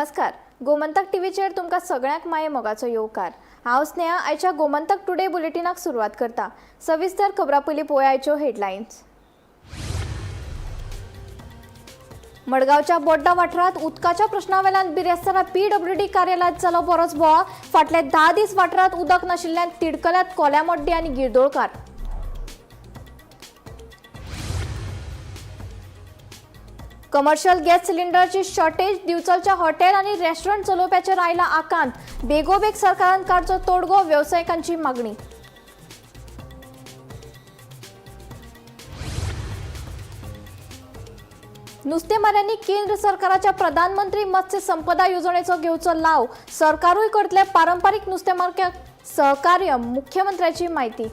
नमस्कार. गोमंतक टीव्हीचेर तुमकां सगळ्यांक माये मोगाचो येवकार. हांव स्नेहा. आयच्या गोमंतक टुडे बुलेटिनाक सुरवात करता. सविस्तर खबरां पयलीं पळोवया आयच्यो हेडलायन्स. मडगांवच्या बोड्डा वाठारांत उदकाच्या प्रश्नावेल्यान बिरेस्तारा PWD कार्यालयात जालो बरोच बोवाळ. फाटले 10 दीस वाठारांत उदक नाशिल्ल्यान तिडकल्यात कोल्यामोड्डी आनी गिरदोळकार. कमर्शियल गॅस सिलिंडरची शॉर्टेज दिवचलच्या हॉटेल आणि रेस्टॉरंट चलोवप्याचेर आयला आकांत. बेगोबेग सरकारान काडचो तोडगो, व्यावसायिकांची मागणी. नुस्तेमाऱ्यांनी केंद्र सरकाराच्या प्रधानमंत्री मत्स्य संपदा योजनेचो घेवचो लाव. सरकारूय करतले पारंपारीक नुस्तेमारक्यांक सहकार्य, मुख्यमंत्र्याची माहिती.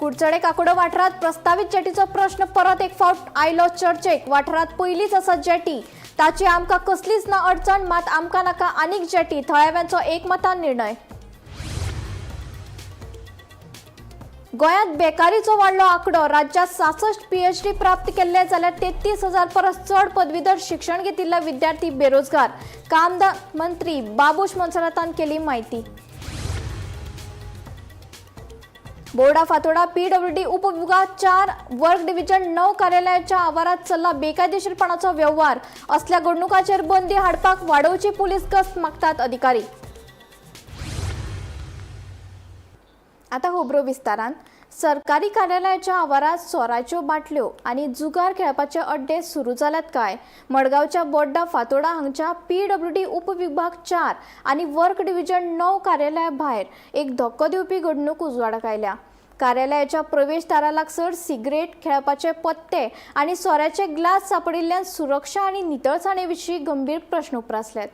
कुडचडे काकुडो वाठारांत प्रस्तावित जेटीचो प्रश्न परत एक फावट आयलो चर्चेक. वाठारांत पयलींच आसा जेटी, ताची आमकां कसलीच ना अडचण, मात आमकां नाका आनीक जेटी. थळाव्यांचो एकमतान निर्णय. गोंयांत बेकारीचो वाडलो आंकडो. राज्यांत 66 PhD प्राप्त केल्ले जाल्यार 33,000 परस चड पदवीधर शिक्षण घेतिल्ले विद्यार्थी बेरोजगार. कामदार मंत्री बाबूश मोन्सेरातान केली माहिती. बोर्डा फातोर्डा PWD उपविभाग 4 वर्क डिव्हिजन 9 कार्यालयाच्या आवारात चल्ला बेकायदेशीरपणाचो व्यवहार. असल्या घडणुकांचेर बंदी हाडपाक वाडोवची पुलीस गस्त मागतात अधिकारी. आता खबरो विस्तारान. सरकारी कार्यालयाच्या आवारात सोराच्यो बाटल्यो आनी जुगार खेळपाचे अड्डे सुरू जाल्यात काय? मडगांवच्या बोड्डा फातोर्डा हांगच्या PWD उपविभाग 4 आनी वर्क डिव्हिजन 9 कार्यालया भायर एक धक्को दिवपी घडणूक उजवाडाक आयल्या. कार्यालयाच्या प्रवेशदारा लागसर सिगरेट, खेळपाचे पत्ते आनी सोऱ्याचे ग्लास सापडिल्ल्यान सुरक्षा आनी नितळसाणे विशीं गंभीर प्रस्न उप्रासल्यात.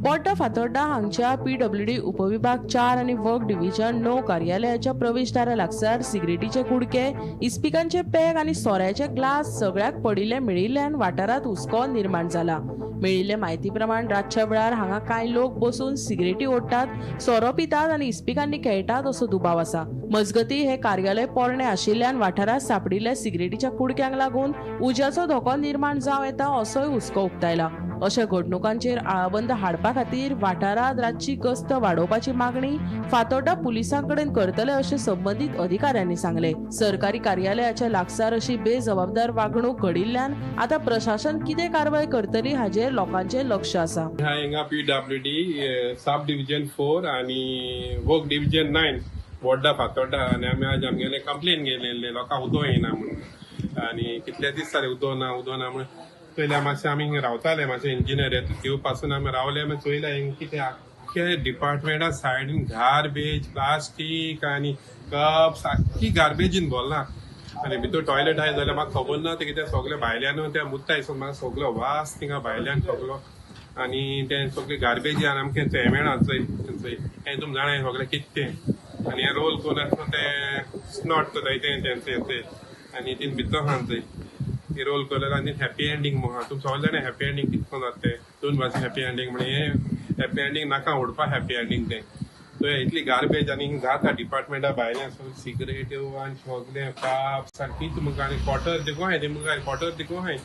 बोड्डा फातोर्डा हांगच्या PWD उपविभाग 4 आनी वर्क डिव्हिजन 9 कार्यालयाच्या प्रवेशदारा लागसार सिगरेटीचे कुडके, इस्पिकांचे पॅक आनी सोऱ्याचे ग्लास सगळ्याक पडिल्ले मेळिल्ल्यान वाठारांत हुस्को निर्माण जाला. मेळिल्ले म्हायती प्रमाण रातच्या वेळार हांगा कांय लोक बसून सिगरेटी ओडटात, सोरो पितात आनी इस्पिकांनी खेळटात असो दुबाव आसा. मजगती हे कार्यालय पोरणे आशिल्ल्यान वाठारांत सापडिल्ल्या सिगरेटीच्या कुडक्यांक लागून उज्याचो धोको निर्माण जावं येता असोय हुस्को उक्तायला. अशा घडणुकांचेर आळाबंद हाडपा खातीर वाठारांत रातची गस्त वाडोवपाची मागणी फातोर्डा पुलिसां कडेन करतले अशें संबंदीत अधिकाऱ्यांनी सांगले. सरकारी कार्यालयाच्या लागसार अशी बेजबाबदार वागणूक घडिल्ल्यान आता प्रशासन कितें कारवाय करतली हाचेर लोकांचे लक्ष आसा. हिंगा PWD सब डिव्हिजन 4 आनी वर्क डिव्हिजन 9 बोड्डा फातोर्डा आनी आमी आज आमगेले कंप्लेन गेलेले लोकांक उदो येना म्हणून आनी कितले दीस जाले उदो ना म्हणून. पयल्या मातशें आमी हिंगा रावताले, मातशें इंजिनियर येता त्यो पासून आमी रावले. मागीर चोयलें हिंगा कितें आख्खे डिपार्टमेंटा सायडीन गार्बेज, प्लास्टीक आनी कप्स आख्खी गार्बेजीन भरला. आनी भितर टॉयलेट आहाय जाल्यार म्हाका खबर ना ते कितें सगळें भायल्यान त्या मुत्ता हिसोन म्हाका सगळो वास थिंगा भायल्यान सगळो आनी तें सगळें गार्बेजीन आमकां थंय चंय हें तुमकां जाणाय सगळें कितें तें आनी हें रोल करून तें स्नॉट जाय तें आनी तीन भितर आहा चंय रोल कलर आनी हॅपी एंडींग म्हणून तुमकां सगळे जाणां हॅपी एंडींग कितको जाता तें दोन भाशेन हॅपी एंडींग म्हणजे हें हॅपी एंडींग नाका उडपा हॅपी एंडींग तें. सो इतली गार्बेज आनी जाता डिपार्टमेंटा भायल्यान सगळें सिगरेट्यो आनी सगळें काप्स आनी कितें तुमकां आनी क्वॉटर देखून हाय तुमकां क्वॉटर देखून हाय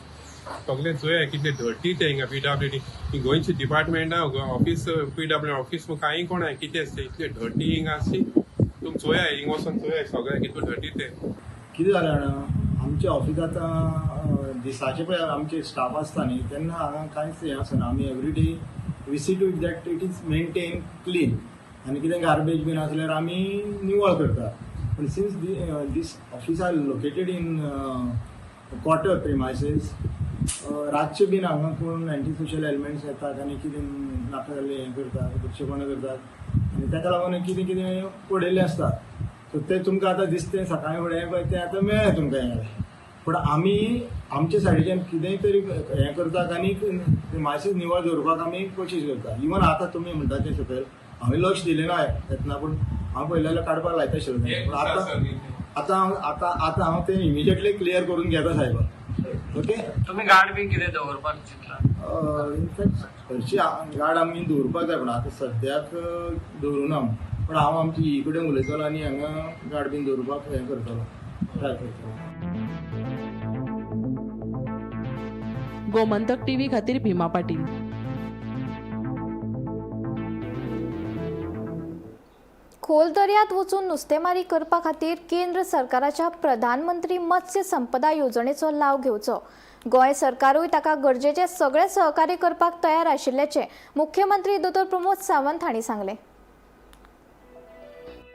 सगळें चोया कितलें धर्टी तें हिंगा PWD ही गोंयची डिपार्टमेंटा ऑफिस PWD ऑफिस कांय कोण हाय कितें आसता इतलें धर्टी हिंगा आसची. तुमी चोया हिंगा वचून चोया सगळें कितलें धर्टी तें. कितें जालें जाणा आमच्या ऑफिसांत दिसाचे पळय आमचे स्टाफ आसता न्ही तेन्ना हांगा कांयच हें आसना. आमी every day we see to that it is maintain clean आनी कितें गार्बेज बीन आसल्यार आमी निवळ करता. पूण since these office are located in quarter premises रातचे बीन हांगा कोण एंटी सोशल एलिमेंट्स येतात आनी कितें नाका जाल्लें हें करतात, दुश्यपणां करतात आनी ताका लागून कितें कितें पडयल्लें आसता. सो तें तुमकां आतां दिसतें सकाळीं फुडें पळय तें आतां मेळ्ळें तुमकां हें. पूण आमी आमचे सायडीच्यान कितेंय तरी हें करतात आनी प्रिमायसीस निवळ दवरपाक आमी कोशिश करता. इवन आतां तुमी म्हणटा तें सकयल हांवें लक्ष दिलें ना येतना, पूण हांव पयलें जाल्यार काडपाक लायता आशिल्लो. पूण आतां हांव तें इमिजिएटली क्लियर करून घेता सायबा. ओके. तुम्ही गाड बी कितें दवरपाक चिंतला? इनफॅक्ट हरशी गाड आमी दवरपाक जाय, पण आतां सद्याक दवरुना. पण हांव आमची ही कडेन उलयतलो आनी हांगा गाड बीन दवरपाक हें करतलो, ट्राय करतलो. गोमंतक टीव्ही खातीर भीमा पाटील. खोल दर्यांत वचून नुस्तेमारी करपा खातीर केंद्र सरकाराच्या प्रधानमंत्री मत्स्य संपदा येवजणेचो लाव घेवचो. गोंय सरकारूय ताका गरजेचे सगळे सहकार्य करपाक तयार आशिल्ल्याचे मुख्यमंत्री डॉ. प्रमोद सावंत हांणी सांगले.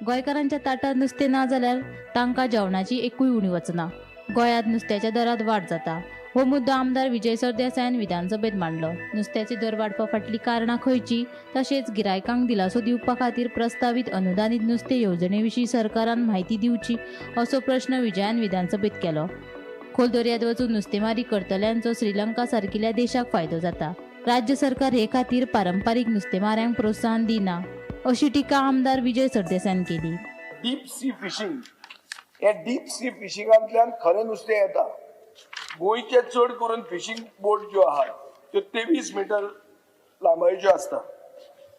गोंयकारांच्या ताटात नुस्तें ना जाल्यार तांकां जेवणाची एकूय उणी वचना. गोंयांत नुस्त्याच्या दरांत वाड जाता. हो मुद्दो आमदार विजय सरदेसायान विधानसभेत मांडलो. नुस्त्याचे दर वाडपा फाटली कारणां खंयची, तशेंच गिरायकांक दिलासो दिवपा खातीर प्रस्तावित अनुदानीत नुस्तें येवजणे विशीं सरकारान म्हायती दिवची, असो प्रश्न विजयान विधानसभेत केलो. खोल दर्यांत वचून नुस्तेमारी करतल्यांचो श्रीलंका सारकिल्या देशाक फायदो जाता. राज्य सरकार हे खातीर पारंपारीक नुस्तेमाऱ्यांक प्रोत्साहन दिना, अशी टिका आमदार विजय सरदेसायान केली. डीप सी फिशिंग, हे डीप सी फिशिंगांतल्यान खरें नुस्तें येता. गोंयचे चड करून फिशिंग बोट ज्यो आहात त्यो 23 मीटर लांबायेच्यो आसता.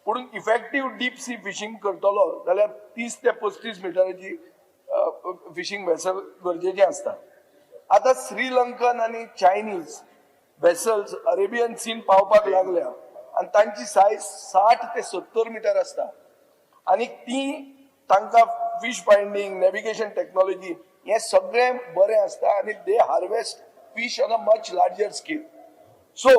पूण इफेक्टीव डीप सी फिशिंग करतलो जाल्यार 30 ते 35 मिटराची फिशिंग वेसल गरजेची आसता. आतां श्रीलंकन आनी चायनीज वेसल्स अरेबियन सीन पावपाक लागल्या आनी तांची सायज 60 ते 70 मीटर आसता. आनी ती तांकां फिश फायंडिंग, नॅव्हिगेशन टेक्नॉलॉजी हे सगळें बरें आसता आनी they harvest fish on a much larger scale. So,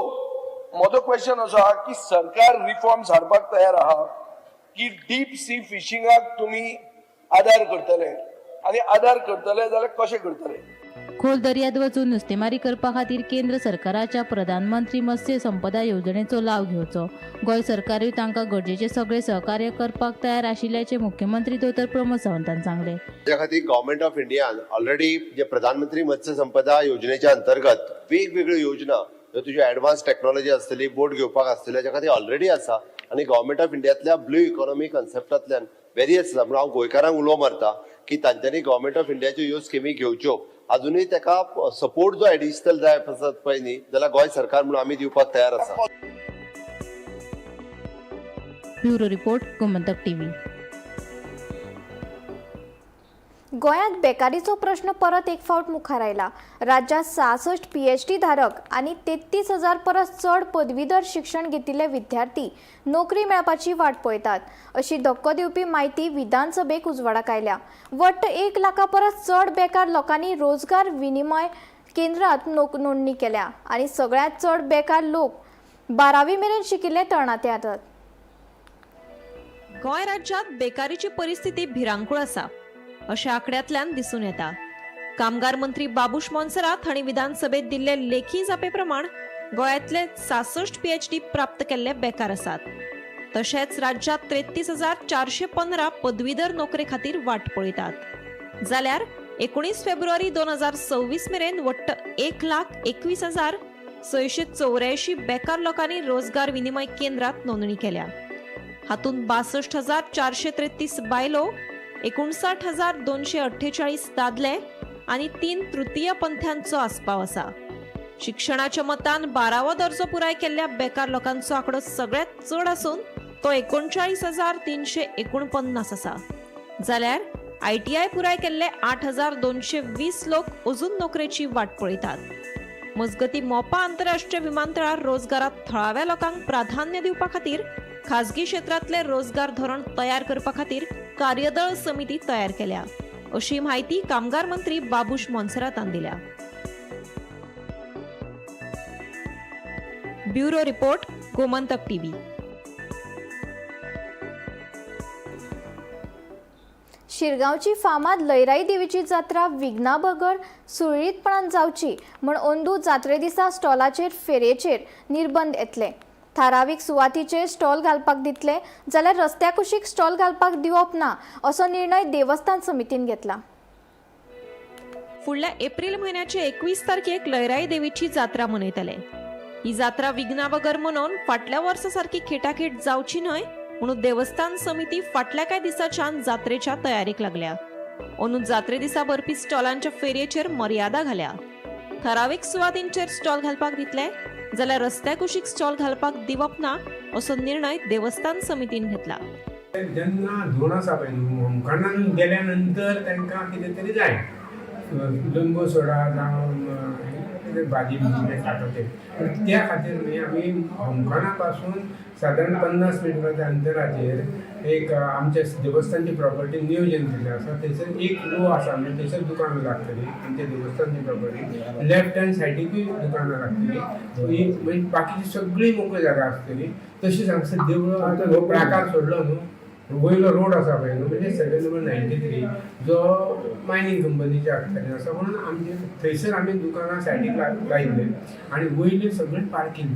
म्हजो क्वेश्चन असो आहा की सरकार रिफॉर्म्स हाडपाक तयार आहा की डीप सी फिशिंगाक तुम्ही आदार करतले, आनी आदार करतले जाल्यार कशें करतले? खोल दर्यांत वचून नुस्तेमारी करपा खातीर केंद्र सरकाराच्या प्रधानमंत्री मत्स्य संपदा येवजणेचो लाव घेवचो. गोंय सरकारूय तांकां गरजेचे सगळे सहकार्य करपाक तयार आशिल्ल्याचे मुख्यमंत्री डॉ. प्रमोद सावंतान सांगले. त्या खातीर गव्हर्नमेंट ऑफ इंडियान ऑलरेडी जे प्रधानमंत्री मत्स्य संपदा योजनेच्या अंतर्गत वेगवेगळ्यो योजना, तुजी एडवान्स टेक्नॉलॉजी आसतली, बोट घेवपाक आसतली, हाच्या खातीर ऑलरेडी आसा. आनी गव्हर्नमेंट ऑफ इंडियातल्या ब्लू इकॉनॉमी कन्सेप्टांतल्यान वेरियस आसा. म्हणून हांव गोंयकारांक उलो मारता की तांच्यांनी गव्हर्नमेंट ऑफ इंडियाच्यो ह्यो स्किमी घेवच्यो. अजूनही ताका सपोर्ट जो एडिशनल जाय आसत पळय न्ही, जाल्यार गोंय सरकार म्हणून आमी दिवपाक तयार आसा. Bureau report, Gomantak TV. गोंयांत बेकारीचो प्रश्न परत एक फावट मुखार आयला. राज्यांत 66 PhD धारक आनी 33,000 परस चड पदवीधर शिक्षण घेतिल्ले विद्यार्थी नोकरी मेळपाची वाट पळयतात, अशी धक्को दिवपी म्हायती विधानसभेक उजवाडाक आयल्या. वट्ट 1 लाखा परस चड बेकार लोकांनी रोजगार विनिमय केंद्रांत नोंदणी केल्या आनी सगळ्यांत चड बेकार लोक 12वी मेरेन शिकिल्ले तरणाटे आसात. गोंय राज्यांत बेकारीची परिस्थिती भिरांकूळ आसा अशा आंकड्यांतल्यान दिसून येता. कामगार मंत्री बाबूश मोन्सेरात हांणी विधानसभेत दिल्ले लेखी जापे प्रमाण गोंयांतले 66 PhD प्राप्त केल्ले बेकार आसात. तशेंच राज्यांत 33,415 पदवीधर नोकरे खातीर वाट पळयतात. जाल्यार 19 फेब्रुवारी 2026 मेरेन वट्ट 1,21,684 बेकार लोकांनी रोजगार विनिमय केंद्रांत नोंदणी केल्या. हातूंत 62,433 बायलो, 59,248 दादले आनी 3 तृतीय पंथ्यांचो आस्पाव आसा. शिक्षणाच्या मतान 12वो दर्जो पुराय केल्ल्या बेकार लोकांचो आंकडो सगळ्यांत चड आसून तो 39,349 आसा. जाल्यार ITI पुराय केल्ले 8,220 लोक अजून नोकरेची वाट पळयतात. मजगती मोपा आंतरराष्ट्रीय विमानतळार रोजगारात थळाव्या लोकांक प्राधान्य दिवपा खातीर खाजगी क्षेत्रातले रोजगार धोरण तयार करपा खातीर कार्यदळ समिती तयार केल्या, अशी माहिती कामगार मंत्री बाबूश मोन्सेरातान दिल्या. Bureau report, Gomantak TV. शिरगांवची फामाद लयराई देवीची जात्रा विघ्नाबगर सुरळीतपणान जावची म्हण अंदू जात्रे दिसा स्टॉलाचेर फेरयेचेर निर्बंध येतले. थारावीक सुवातीचेर स्टॉल घालपाक दितले जाल्यार रस्त्या कुशीक स्टॉल घालपाक दिवप ना, असो निर्णय देवस्थान समितीन घेतला. फुडल्या एप्रिल म्हयन्याचे 21 तारखेक लयराई देवीची जात्रा मनयतले. ही जात्रा विघ्नाबगर मनोवन फाटल्या वर्सा सारखी खेटाखेट जावची न्हय म्हणून देवस्थान समिती फाटल्या कांय दिसाच्यान जात्रेच्या तयारीक लागल्या. अंदू जात्रे दिसा भरपी स्टॉलांच्या फेरयेचेर मर्यादा घाल्या. ठरावीक सुवातींचेर स्टॉल घालपाक दितले जाल्यार रस्त्या कुशीक स्टॉल घालपाक दिवप ना असो निर्णय देवस्थान समितीन घेतला. जेन्ना धोण आसा पळय न्हू होमखंडान गेल्या नंतर तांकां कितें तरी जाय लिंबू सोडा जावं भाजी बिजी खाता ते पण त्या खातीर न्ही आमी होमखंडा पासून सादारण 50 मिटराच्या अंतराचेर एक आमच्या देवस्थानची प्रॉपर्टी नियोजन केल्लें आसा. थंयसर एक रो आसा म्हणजे थंयसर दुकानां लागतली आमच्या देवस्थानची प्रॉपर्टी. लेफ्ट हँड सायडीकूय दुकानां लागतली ही म्हणजे बाकीची सगळी मोकळी जागा आसतली. तशीच हांगसर देवळां आतां हो प्राकार सोडलो न्हू वयलो रोड आसा पळय न्हू म्हणजे सर्वे नंबर 93 जो मायनींग कंपनीचे हातूंत आसा म्हणून आमचे थंयसर आमी दुकानां सायडीक लायिल्ले आनी वयले सगळे पार्किंग.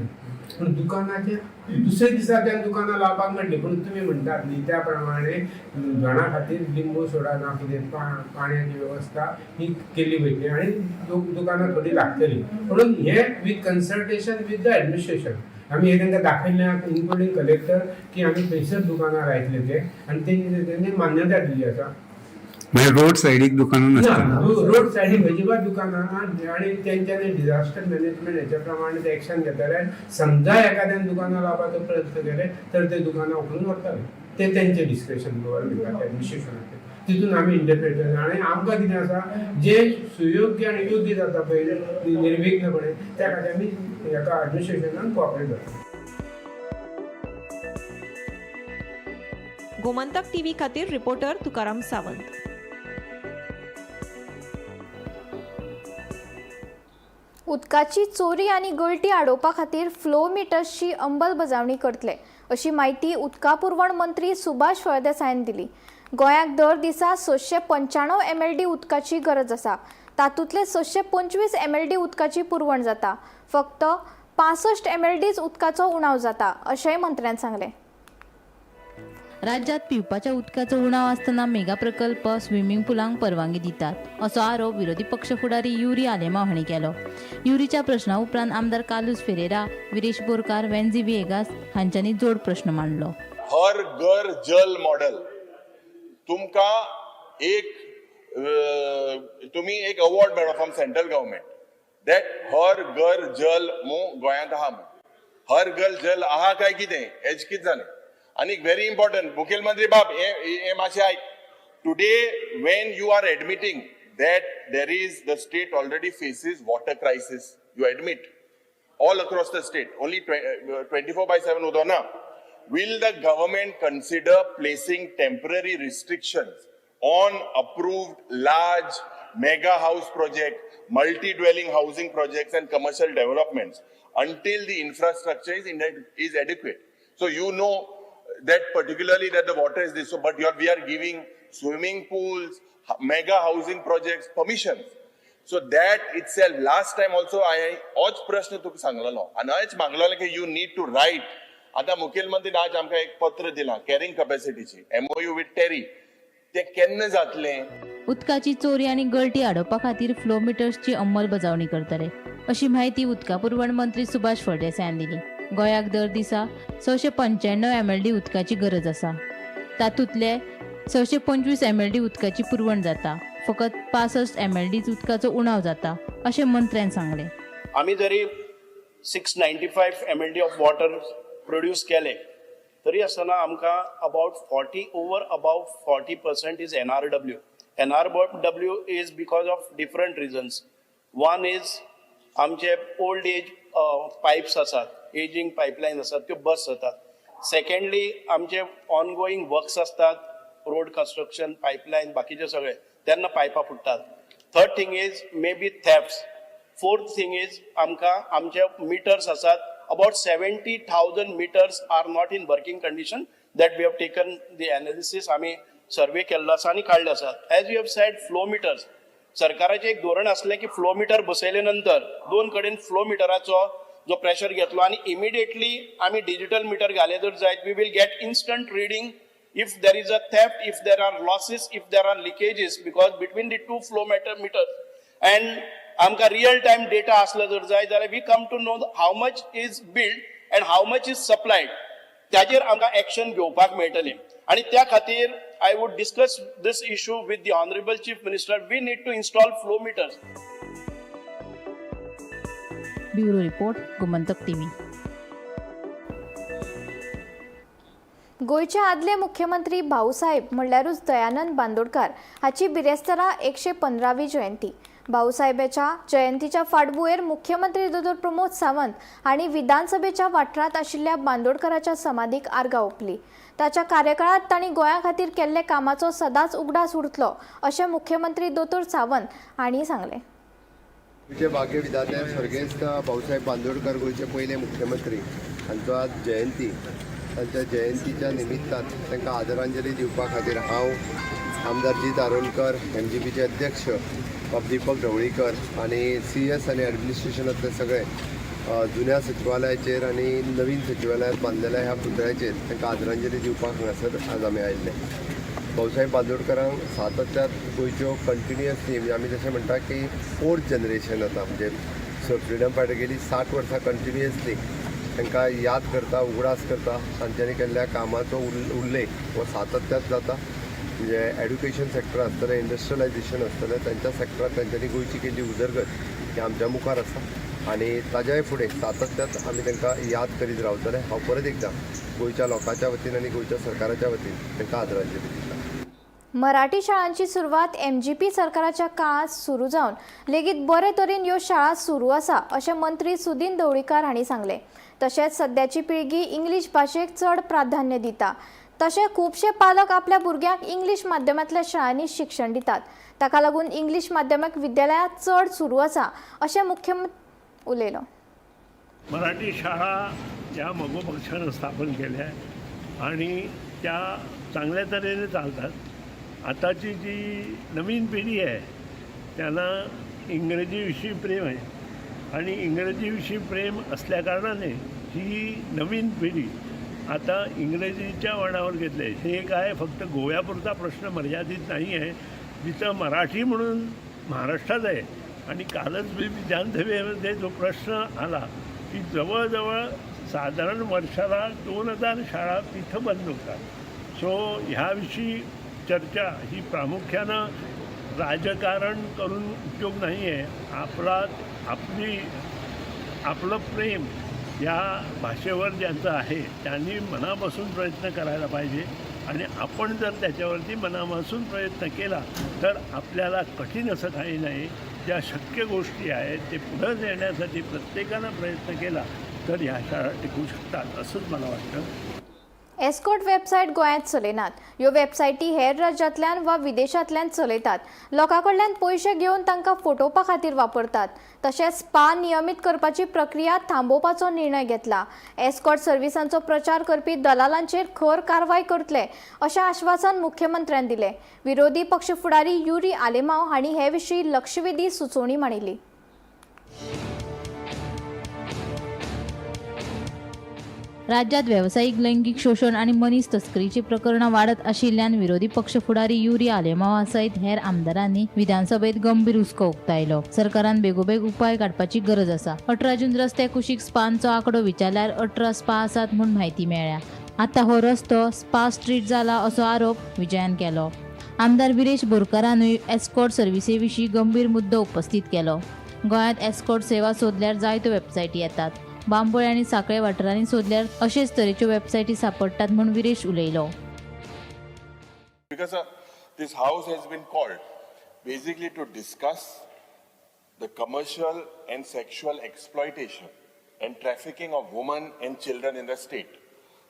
पूण दुकानाचे दुसरे दिसा त्या दुकानां लावपाक मेळटली पूण तुमी म्हणटात न्ही त्या प्रमाणे घरा खातीर लिंबू सोडा ना कितें पाण्याची वेवस्था ही केल्ली वयतली आनी दुकानां थोडी लागतली. म्हणून हे with consultation with the administration आमी हे तांकां दाखयल्लें इन्क्लुडींग कलेक्टर की आमी थंयसर दुकानां लायतले ते आनी तेंची मान्यताय दिल्ली आसा. म्हणजे रोड सायडीक दुकानां नासता रोड सायडीक अजिबात दुकानां आनी तेंच्यांनी डिझास्टर मॅनेजमेंट हेच्या प्रमाणे ते एक्शन घेतले. समजा एखाद्यान दुकानां लावपाचो प्रयत्न केले तर ते दुकानां उखलून व्हरताले. ते तेंचे डिस्क्रिप्शन गव्हर्नमेंटाचें एडमिनिस्ट्रेशनाचें तितून आमी इंटरप्रेट करता आनी आमकां कितें आसा जे सुयोग्य आनी योग्य जाता पळय निर्विघ्नपणे त्या खातीर आमी हेका एडमिनिस्ट्रेशनान कोऑपरेट करता. गोमंतक टीव्ही खातीर रिपोर्टर तुकाराम सावंत. उदकाची चोरी आनी गळटी आडोवपा खातीर फ्लो मिटर्सची अंमलबजावणी करतले अशी माहिती उदका पुरवण मंत्री सुभाष फळदेसायन दिली. गोंयाक दर दिसा 695 MLD उदकाची गरज आसा. तातूंतले 625 MLD उदकाची पुरवण जाता. फक्त 65 MLDच उदकाचो उणाव जाता अशेंय मंत्र्यान सांगलें. राज्यात पिवपाच्या उदकाचो उणाव आसतना मेगा प्रकल्प स्विमींग पुलांक परवानगी दितात असो आरोप विरोधी पक्ष फुडारी युरी आलेमांव हांणी केलो. युरीच्या प्रश्ना उपरांत आमदार कार्लोस फेरेरा, विरेश बोरकार, वेन्झी विएगास हांच्यांनी जोड प्रश्न मांडलो. हर घर जल मॉडेल तुमकां तुम्ही एक अवॉर्ड मेळ्ळो फ्रॉम सेंट्रल गव्हर्नमेंट दॅट हर घर जल गोंयांत आहा. हर घर जल आहा काय कितें हेच कितें जालें. आणि व्हेरी इम्पॉर्टंट मुखेलमंत्री बाब हे मातशें आयक. Today when you are admitting that there is the state already faces water crisis, you admit, all across the state, only 24/7 udona. Will the government consider placing temporary restrictions on approved large mega house projects, multi-dwelling housing projects and commercial developments until the infrastructure is adequate? So you know that particularly that the water is this, so but we are giving swimming pools, mega housing projects permissions. So that itself, last time also I hoच प्रश्न तुका सांगलेलो आनी हयच मागलेलो की you need to write. आता मुखेलमंत्री आज आमकां एक पत्र दिलां कॅरिंग कॅपॅसिटीची MOU विथ टेरी. ते केन्ना जातलें? उदकाची चोरी आनी गळटी आडोवपा खातीर फ्लो मिटर्सची अंमलबजावणी करतले अशी माहिती उदका पुरवण मंत्री सुभाष फळदेसायान दिली. गोंयाक दर दिसा 695 MLD उदकाची गरज आसा. तातूंतले 625 MLD उदकाची पुरवण जाता. फकत 65 MLD उदकाचो उणाव जाता अशें मंत्र्यान सांगलें. आमी जरी 695 MLD ऑफ वॉटर प्रोड्यूस केले तरी आसतना आमकां about 40% is NRW. NRW is because of different reasons. One is आमचे ओल्ड एज पायप्स आसात, एजिंग पायपलायन आसात त्यो बस जातात. सेकंडली आमचे ऑनगोईंग वर्क्स असतात, रोड कंस्ट्रक्शन, पायपलायन, बाकीचे सगळे, तेन्ना पायपां फुटतात. Third thing is may be thefts. Fourth thing is आमकां आमचे मिटर्स आसात, about 70,000 meters are not in working condition. That we have taken the analysis, आमी सर्वे केल्लो आसा आनी काडले आसात. As you have said flow meters, सरकाराचें एक धोरण आसलें की फ्लो मिटर बसयले नंतर दोन कडेन फ्लो मिटराचो जो प्रेशर घेतलो आनी इमिडिएटली आमी डिजिटल मिटर घाले जर जायत we will get instant reading if there is a theft, if there are losses, if there are leakages, because between the two flow meters and amka real time data asla jar jay जाल्यार we come to know how much is billed and how much is supplied. त्याचेर आमकां action घेवपाक मेळटलें आनी त्या खातीर I would discuss this issue with the honorable chief minister. We need to install flow meters. Bureau report Gomantak TV. गोयचे आदले मुख्यमंत्री भाऊसाहेब म्हणल्यारूच दयानंद बांदोडकार हाची बिरेस्तारा 115वी जयंती. भाऊसाहेबाच्या जयंतीच्या फाटभुंयेर मुख्यमंत्री दोतोर प्रमोद सावंत हांणी विधानसभेच्या वाठारांत आशिल्ल्या बांदोडकराच्या समाधीक आर्गां ओंपली. ताच्या कार्यकाळात तांणी गोंया खातीर केल्ले कामाचो सदांच उगडास उरतलो अशें मुख्यमंत्री दोतोर सावंत हांणी सांगलें. गोयचे भाग्य विधाते स्वर्गेस्त भाऊसाहेब बांदोडकर गोयचे पयले मुख्यमंत्री हांचो आज जयंती. तांच्या जयंतीच्या निमित्तान तांकां आदरांजली दिवपा खातीर हांव आमदार जी दारोलकर, MGPचे अध्यक्ष बाब दीपक ढवळीकर आनी CS आनी ॲडमिनिस्ट्रेशनांतले सगळे जुन्या सचिवालयाचेर आनी नवीन सचिवालयात बांदलेल्या ह्या पुतळ्याचेर तांकां आदरांजली दिवपाक हांगासर आज आमी आयिल्ले. भाऊसाहेब बांदोडकरांक सातत्यात गोंयच्यो कंटिन्युअसली म्हणजे आमी जशें म्हणटा की 4th जनरेशन आतां म्हणजे फ्रिडम फायटर गेली 60 वर्सां कंटिन्युअसली तांकां याद करता, उगडास करता. तांच्यांनी केल्ल्या कामाचो उल्लेख हो सातत्यात जाता. म्हणजे एड्युकेशन सेक्टर आसतलें, इंडस्ट्रियलायझेशन आसतलें, तांच्या सेक्टरांत तांच्यांनी गोंयची केल्ली उदरगत ही आमच्या मुखार आसा आनी ताज्याय फुडें सातत्यात आमी तांकां याद करीत रावतले. हांव परत एकदां गोंयच्या लोकांच्या वतीन आनी गोंयच्या सरकाराच्या वतीन तांकां आदरांजली दिता. मराठी शाळांची सुरवात MGP सरकाराच्या काळात सुरू जावन लेगीत बरे तरेन ह्यो शाळा सुरू आसा अशें मंत्री सुदीन ढवळीकर हांणी सांगलें. तशेंच सद्याची पिळगी इंग्लीश भाशेक चड प्राधान्य दिता. तशें खुबशे पालक आपल्या भुरग्यांक इंग्लीश माध्यमांतल्या शाळांनी शिक्षण दितात. ताका लागून इंग्लीश माध्यमिक विद्यालयां चड सुरू आसा अशें मुख्यमंत्री उलयलो. मराठी शाळा या मगो पक्षानं स्थापन केल्या आणि त्या चांगल्या तऱ्हेने चालतात. आताची जी नवीन पिढी आहे त्यांना इंग्रजीविषयी प्रेम आहे आणि इंग्रजीविषयी प्रेम असल्याकारणाने ही नवीन पिढी आता इंग्रजीच्या वळणावर घेतले. हे काय फक्त गोव्यापुरता प्रश्न मर्यादित नाही आहे. जिथं मराठी म्हणून महाराष्ट्रात आहे आणि कालच मी विधानसभेमध्ये जो प्रश्न आला की जवळजवळ साधारण वर्षाला 2000 शाळा तिथं बंद होतात. सो ह्याविषयी चर्चा ही प्रामुख्यानं राजकारण करून उपयोग नाही आहे. आपलं प्रेम या भाषेवर ज्यांचं आहे त्यांनी मनापासून प्रयत्न करायला पाहिजे आणि आपण जर त्याच्यावरती मनापासून प्रयत्न केला तर आपल्याला कठीण असं काही नाही. ज्या शक्य गोष्टी आहेत ते पुढे नेण्यासाठी प्रत्येकानं प्रयत्न केला तर ह्या शाळा टिकू शकतात असंच मला वाटतं. एस्कॉट वेबसायट गोंयांत चलयनात. ह्यो वेबसायटी हेर राज्यांतल्यान वा विदेशांतल्यान चलयतात. लोकां कडल्यान पयशे घेवन तांकां फटोवपा खातीर वापरतात. तशेंच स्पा नियमीत करपाची प्रक्रिया थांबोवपाचो निर्णय घेतला. एस्कॉट सर्व्हिसांचो प्रचार करपी दलालांचेर खर कारवाय करतले अशें आश्वासन मुख्यमंत्र्यान दिलें. विरोधी पक्ष फुडारी युरी आलेमांव हांणी हे विशीं लक्षवेधी सुचोवणी मांडिल्ली. राज्यात व्यावसायिक लैंगिक शोषण आणि मनीस तस्करीची प्रकरणां वाढत आशिल्ल्यान विरोधी पक्ष फुडारी युरी आलेमांवा सयत हेर आमदारांनी विधानसभेत गंभीर हुस्को उक्तायलो. सरकारान बेगोबेग उपाय काडपाची गरज आसा. 18 जून रस्ते कुशीक स्पांचो आंकडो विचारल्यार 18 स्पा आसात म्हूण म्हायती मेळ्ळ्या. आतां हो रस्तो स्पा स्ट्रीट जाला असो आरोप विजयान केलो. आमदार विरेश बोरकारानूय एस्कॉट सर्व्हिसे विशीं गंभीर मुद्दो उपस्थित केलो. गोंयांत एस्कॉट सेवा सोदल्यार जायत्यो वेबसायटी येतात. बांबोळे आनी साखळे वाठारांनी सोदल्यार अशेच तरेच्यो वेबसायटी सापडटात म्हूण विरेश उलयलो. Because this house has been called basically to discuss the commercial and sexual exploitation and trafficking of women and children in the state.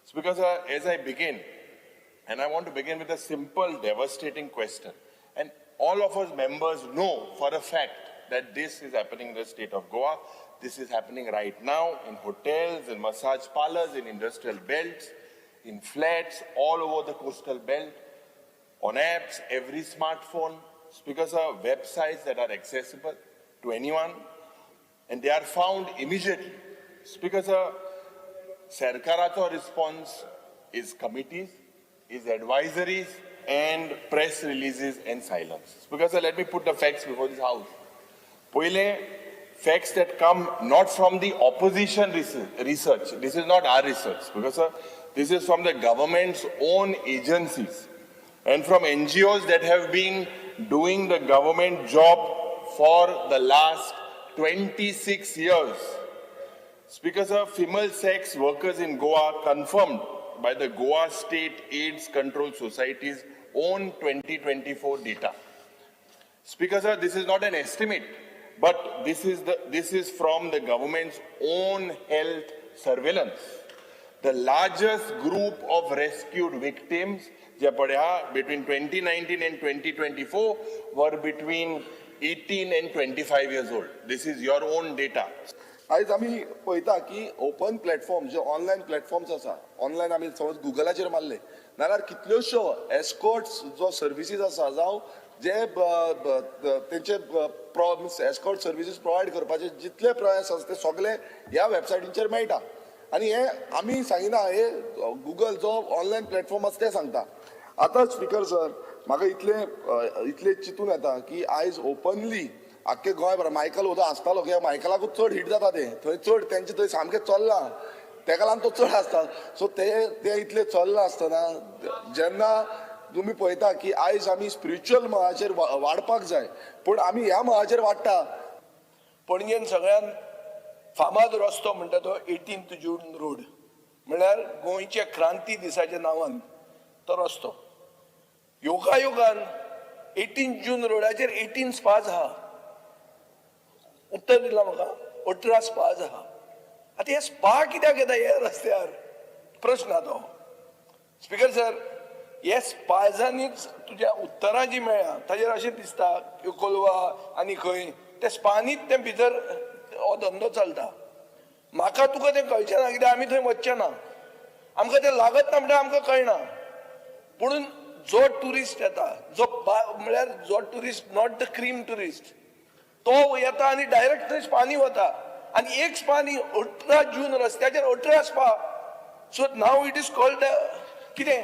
So because as I begin, and I want to begin with a simple, devastating question, and all of us members know for a fact that this is happening in the state of Goa. This is happening right now in hotels, in massage parlors, in industrial belts, in flats all over the coastal belt, on apps, every smartphone, because of websites that are accessible to anyone, and they are found immediately. Because Sarkara's response is committees, is advisories, and press releases and silence. Because let me put the facts before this house. Poile, facts that come not from the opposition research. This is not our research because this is from the government's own agencies and from NGOs that have been doing the government job for the last 26 years. Speaker sir, female sex workers in Goa confirmed by the Goa State AIDS Control Society's own 2024 data. Speaker sir, this is not an estimate, but this is from the government's own health surveillance. The largest group of rescued victims between 2019 and 2024 were between 18 and 25 years old. This is your own data. आयज आमी पळयता की open platform जे online platforms आसा, online आमी समज गुगलाचेर मारले नाल्यार कितल्योशो एस्कॉर्ट्स जो सर्विसीस आसा जावं जे तेंचे एस्कॉर्ट सर्विसीस प्रोवायड करपाचे जितले प्रयास आसा ते सगळे ह्या वेबसायटींचेर मेळटा. आनी हे आमी सांगिना, हे गुगल जो ऑनलायन प्लॅटफॉर्म आसा ते सांगता. आतां स्पीकर सर, म्हाका इतले चिंतून येता की आयज ओपनली आख्खे गोंयभर मायकल उदो आसतालो कित्याक मायकलाकूच चड हिट जाता ते थंय चड तेंचे थंय सामकें चल्लां, तेका लागून तो चड आसता. सो ते इतले चल्लां आसतना जेन्ना तुमी पळयता की आयज आमी स्पिरिच्युअल मळाचेर वाडपाक जाय, पूण आमी ह्या मळाचेर वाडटा. पणजेन सगळ्यान फामाद रस्तो म्हणटा तो 18 जून रोड, म्हळ्यार गोंयच्या क्रांती दिसाच्या नांवान तो रस्तो. योगायोगान 18 जून रोडाचेर 18 स्पाज आहा. उत्तर दिला म्हाका 18 स्पाज आहा. आतां हे स्पा कित्याक येता हे रस्त्यार, प्रश्न हा तो. स्पीकर सर, हे स्पाजांनीच तुज्या उत्तरां जी मेळ्ळ्या ताचेर अशें दिसता की कोलवा आनी खंय ते स्पानीच ते भितर हो धंदो चलता. म्हाका तुका तें कळचें ना कित्याक आमी थंय वचचे ना, आमकां तें लागत ना म्हणटा आमकां कळना. पूण जो ट्युरिस्ट येता, जो म्हळ्यार जो tourist not the cream tourist, तो येता आनी डायरेक्ट थंय स्पानी वता. आनी एक स्पानी 18 जून रस्त्याचेर 18 स्पा. सो नाव इट इज कॉल्ड कितें,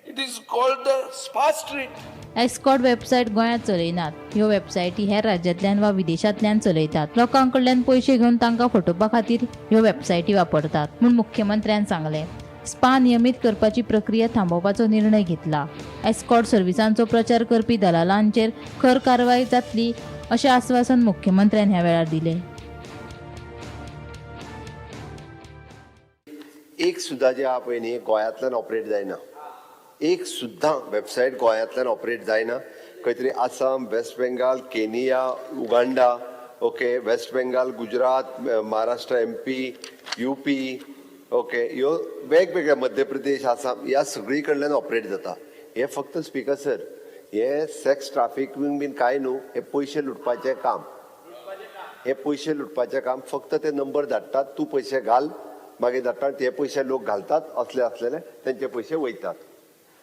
it is called the spa street. Escort website गोंयांत चलयनात. ह्यो वेबसायटी हेर राज्यांतल्यान वा विदेशांतल्यान चलयतात. लोकांक कडल्यान पयशे घेवन तांकां फटोवपा खातीर ह्यो वेबसायटी वापरतात म्हूण मुख्यमंत्र्यान सांगलें. स्पा नियमीत करपाची प्रक्रिया थांबोवपाचो निर्णय घेतला. एस्कॉर्ट सर्विसांचो प्रचार करपी दलालांचेर खर कारवाय जातली अशें आश्वासन मुख्यमंत्र्यान ह्या वेळार दिलें. एक सुद्दां जे आहा पळय न्ही गोंयांतल्यान ऑपरेट जायना. एक सुद्दां वेबसायट गोंयांतल्यान ऑपरेट जायना. खंय तरी Assam, West Bengal, Kenya, Uganda, okay, West Bengal, Gujarat, Maharashtra, MP, UP, okay, ह्यो वेगवेगळ्या मध्य प्रदेश, आसाम ह्या सगळी कडल्यान ऑपरेट जाता. हे फक्त स्पीकर सर, हे सेक्स ट्राफिकिंग बीन काय न्हू, हे पयशे लुटपाचें काम. हे पयशे लुटपाचें काम. फक्त ते नंबर धाडटात, तूं पयशे घाल, मागीर धाडटात, ते पयशे लोक घालतात, असलेले तेंचे पयशे वयतात.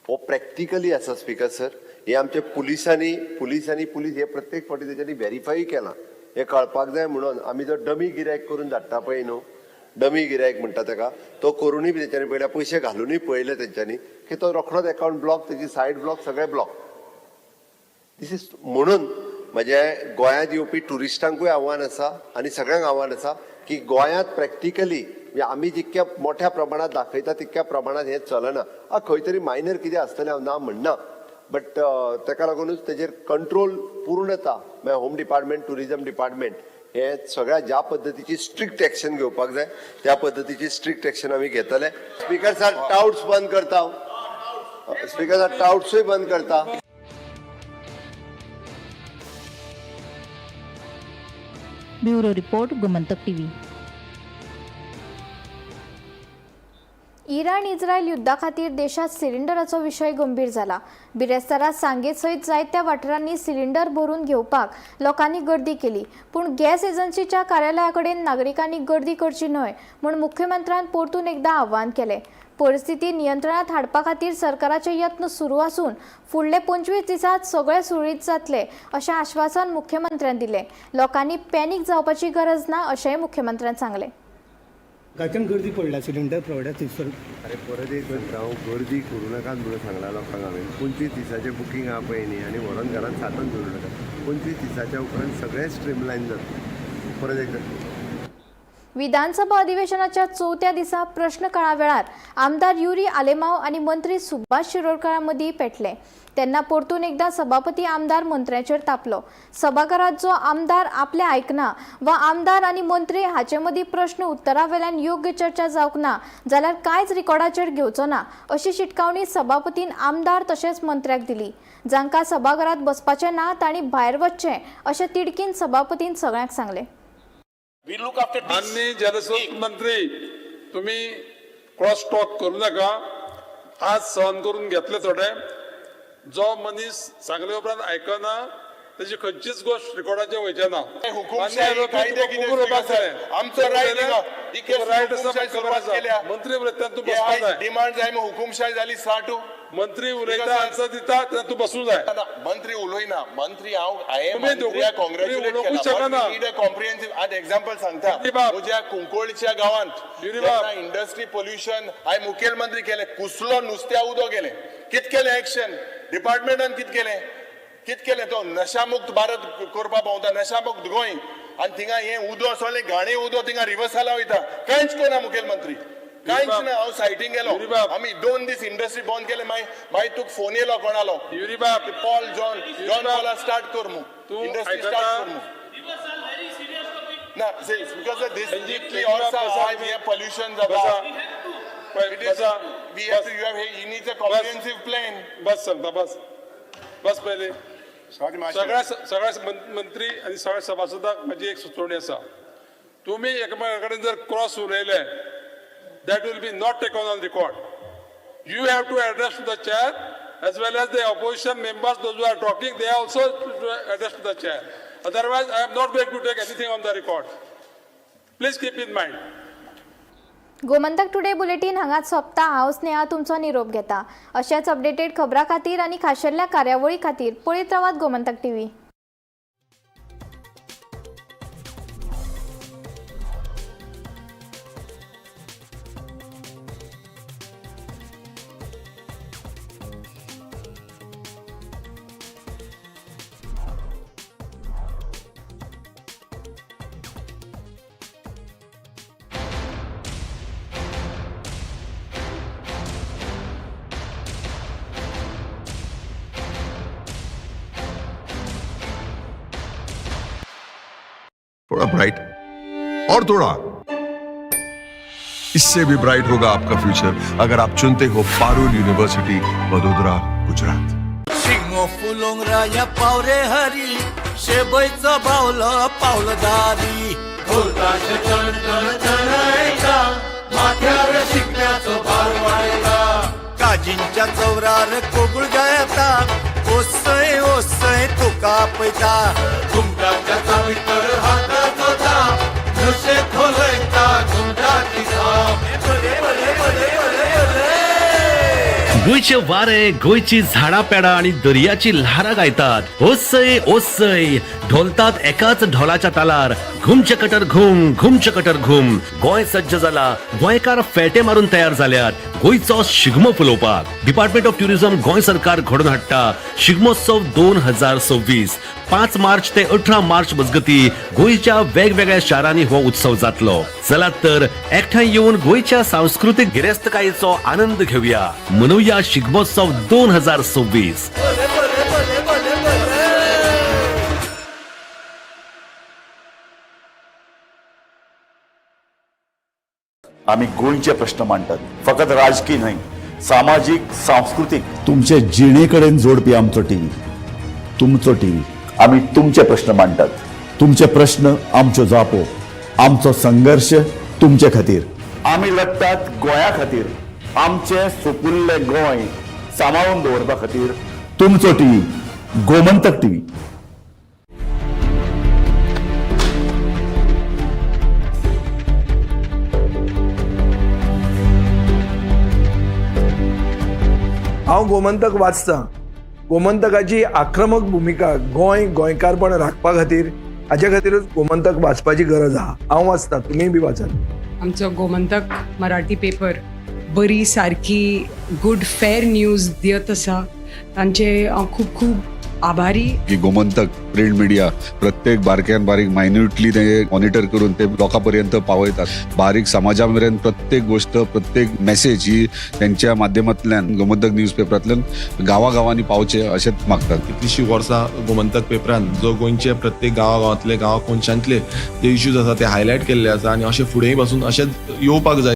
हो प्रॅक्टिकली आसा स्पीकर सर. हे आमचे पुलीस हे प्रत्येक फावटी तेच्यांनी व्हेरीफाय केलां. हे कळपाक जाय म्हणून आमी जो डमी गिरायक करून धाडटा पळय न्हू, डमी गिरायक म्हणटा ताका, तो करूनय बी तेंच्यांनी पयल्या पयशे घालूनय पळयले तेंच्यांनी की तो रोखडोच अकाउंट ब्लॉक, तेजी सायड ब्लॉक, सगळे ब्लॉक. दिस इज म्हणून म्हजें गोंयांत येवपी ट्युरिस्टांकूय आव्हान आसा आनी सगळ्यांक आव्हान आसा की गोंयांत प्रॅक्टिकली आमी जितक्या मोठ्या प्रमाणात दाखयता तितक्या प्रमाणात हें चलना. खंय तरी मायनर कितें आसतलें हांव ना म्हणना, बट ताका लागूनच तेजेर कंट्रोल पूर्णता म्हळ्यार होम डिपार्टमेंट, टुरिजम डिपार्टमेंट हे सगळ्या ज्या पद्दतीची स्ट्रिक्ट एक्शन घेवपाक जाय त्या पद्दतीची स्ट्रिक्ट एक्शन आमी घेतले. स्पीकर सर, टाउट्स बंद करता हांव. स्पीकर सर, टाउट्सूय बंद करता. Bureau report, Gomantak TV. Iran Israel युद्धा खातीर देशात सिलिंडराचो विशय गंभीर जाला. बिरेस्तारा सांगे सयत जायत्या वाठारांनी सिलिंडर भरून घेवपाक लोकांनी गर्दी केली, पूण गॅस एजन्सीच्या कार्यालया कडेन नागरिकांनी गर्दी करची न्हय म्हूण मुख्यमंत्र्यान परतून एकदां आव्हान केलें. परिस्थिती नियंत्रणात हाडपा खातीर सरकाराचे यत्न सुरू आसून फुडले 25 दिसांत सगळे सुरळीत जातले अशें आश्वासन मुख्यमंत्र्यान दिलें. लोकांनी पॅनीक जावपाची गरज ना अशेंय मुख्यमंत्र्यान सांगलें. गर्दी पडल्या सिलिंडर प्रोवायडर थंयसर. अरे परत एक म्हणटा हांव, गर्दी करूं नाकात म्हणून सांगला लोकांक हांवें. 25 दिसाचें बुकींग आहा पळय न्ही आनी व्हरोन घरांत साठोवन दवरूं नाका. 25 दिसाच्या उपरांत सगळें स्ट्रीमलायन जाता. परत एकदां विधानसभा अधिवेशनाच्या 4थ्या दिसा प्रश्नकाळा वेळार आमदार युरी आलेमाव आणि मंत्री सुभाष शिरोडकरांमदीं पेटले. तेन्ना परतून एकदा सभापती आमदार मंत्र्याचेर तापलो. सभाघरात जो आमदार आपले आयकना वा आमदार आणि मंत्री हाचे मदीं प्रश्न उत्तरावेल्यान योग्य चर्चा जावंक ना जाल्यार कांयच रिकॉर्डाचेर घेवचो ना अशी शिटकावणी सभापतीन आमदार तशेंच मंत्र्याक दिली. जांकां सभाघरात बसपाचें ना तांणी भायर वचचें अशें तिडकीन सभापतीन सगळ्यांक सांगलें. माननीय जलस्रोत मंत्री, तुम्ही क्रॉस टॉक करू नका. आज सहन करून घेतले थोडे. जो मनीस सांगले उपरांत आयकना त्याची खंयचीच गोष्ट रिकॉर्डाचेर वयचे ना. मंत्री उलयता तूं बसपाक जाय. डिमांड जाय हुकुमशाही झाली साठू. मंत्री उलयता आन्सर दिता तेन्ना तूं बसूं जाय. मंत्री उलयना. मंत्री हांव तुम्ही कॉंग्रॅच्युलेट केला. कॉम्प्रिहेन्सिव्ह आज एक्झाम्पल सांगता. म्हज्या कुंकोळच्या गावांत इंडस्ट्री पोल्युशन हांवें मुखेलमंत्री केले. कुसलो नुस्त्या उदो गेले. कित केलें एक्शन डिपार्टमेंटान कित केलें तो नशामुक्त भारत करपा पावता. नशामुक्त गोंय आनी थिंगा हें उदो असलें घाणें उदो थिंगा रिवर्साला वयता. कांयच करना मुखेलमंत्री. कांयच ना. हांव सायटीन गेलो. आमी 2 दीस इंडस्ट्री बंद केले. मागीर तुका फोन येयलो कोणालो पॉल जॉन पॉला स्टार्ट कर मू इंडस्ट्री स्टार्ट कर मू. ना बिकॉज दिस डीपली ऑल्सो आज हे पोल्युशन जाता. he needs a comprehensive plan. बस सांगता बस पहिले सगळ्या मंत्री आणि सगळ्या सभासदांक माझी एक सुचोवणी आसा. तुम्ही एकामेका कडेन जर क्रॉस उलयले that will be not taken on record. You have to address to the chair as well as the opposition members, those who are talking, they also address to the chair. Otherwise, I am not going to take anything on the record. Please keep in mind. Gomantak today bulletin हांगाच सोंपता. हांव स्नेहा तुमचो निरोप घेता. अशाच updated खबरां खातीर आनी खाशेल्ल्या कार्यावळी खातीर पळयत रावात गोमंतक टीव्ही. थोड़ा ब्राइट और थोड़ा, इससे भी ब्राइट होगा आपका फ्यूचर अगर आप चुनते हो पारुल यूनिवर्सिटी, वडोदरा, गुजरात. शिंगो फुलोंगरा या पावरे हरी शेबईचा बावलं पावलदारी. ढोलताचे चण चण चणायचा माथ्यावर शिकण्याचं भार वाढायचा. काजींच्या चौरार कोगुळ गायता ओसय ओसय तुका पैता. घुमटाच्या चावीतर हातात होता नशे खोलयता घुमटाची साप. गोंयचे वारे, गोंयची झाडां पेडां आणि दर्याची ल्हारां गायतात. ओसय ओसय ढोलतात एकाच ढोलाच्या तालार. घुमचे कटर घुम, घुमचे कटर घुम. गोंय सज्ज जाला. गोंयकार फेटे मारून तयार जाल्यात गोंयचो Shigmo फुलोवपाक. Department of tourism Goa सरकार घडोवन हाडटा शिगमोत्सव 2026. 5 मार्च ते 18 मार्च मजगती गोंयच्या वेगवेगळ्या शारांनी हो उत्सव जातलो. चलात तर एकठांय येवन गोंयच्या सांस्कृतीक गिरेस्तकायेचो आनंद घेवया. मनोवया शिगमोत्सव 2026. आम्ही गोंयचे प्रश्न मांडटात. फकत राजकीय न्हय, सामाजिक सांस्कृतिक. तुमचे जिणेकडेन जोडपी आमचो टीव्ही, तुमचो टीव्ही. आम्ही तुमचे प्रश्न मांडटात. तुमचे प्रश्न आमच्यो जापो. आमचो संघर्ष तुमचे खातीर. आम्ही लढटात गोंया खातीर. आमचे सोपुल्ले गोंय सांबाळून दवरपा खातीर. तुमचो टीव्ही, गोमंतक टीव्ही. हांव गोमंतक वाचतां. गोमंतकाची आक्रमक भुमिका गोंय गोंयकारपण राखपा खातीर हाचे खातीरच गोमंतक वाचपाची गरज आहा. हांव वाचतां, तुमी बी वाचात. आमचो गोमंतक मराठी पेपर बरी सारकी गुड फेर न्यूज दियत आसा. तांचे हांव खूब खूब आभारी की गोमंतक प्रिंट मीडिया प्रत्येक बारक्यान बारीक मायन्युटली ते मॉनिटर करून ते लोकांपर्यंत पावयतात. बारीक समाजापर्यंत प्रत्येक गोष्ट प्रत्येक मेसेज ही त्यांच्या माध्यमांतल्यान गोमंतक न्यूज पेपरांतल्यान गावागावांनी पावचे अशेंच मागतात. कितलींशीं वर्सां गोमंतक पेपरान जो गोंयचे प्रत्येक गांवांतले गांव कोनशांतले जे इश्यूज आसा ते हायलायट केल्ले आसा आनी अशें फुडेंय पासून अशेंच येवपाक जाय.